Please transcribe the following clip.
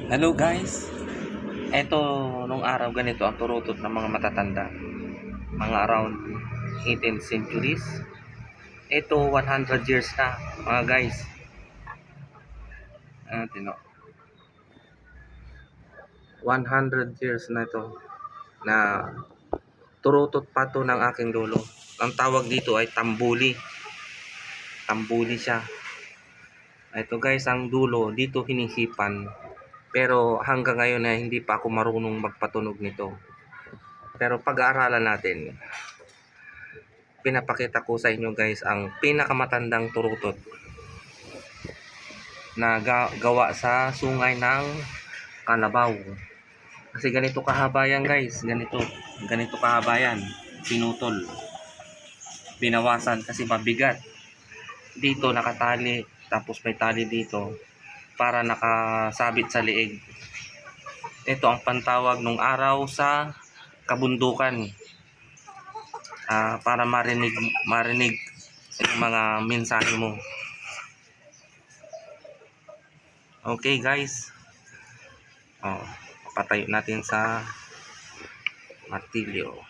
Hello guys, eto nung araw ganito ang turutot ng mga matatanda, mga around 18th centuries. Eto 100 years na mga guys. Tino, 100 years na ito na turutot pa to ng aking lolo. Ang tawag dito ay tambuli. Tambuli siya. Ito guys, ang dulo dito hinisipan. Pero hanggang ngayon na hindi pa ako marunong magpatunog nito. Pero pag-aaralan natin, pinapakita ko sa inyo guys ang pinakamatandang turutot na gawa sa sungay ng kalabaw. Kasi ganito kahaba yan guys, ganito kahaba yan. Pinutol, binawasan kasi mabigat. Dito nakatali, tapos may tali dito para nakasabit sa leeg. Ito ang pantawag nung araw sa kabundukan, para marinig yung mga mensahe mo. Okay guys, patayo natin sa martilyo.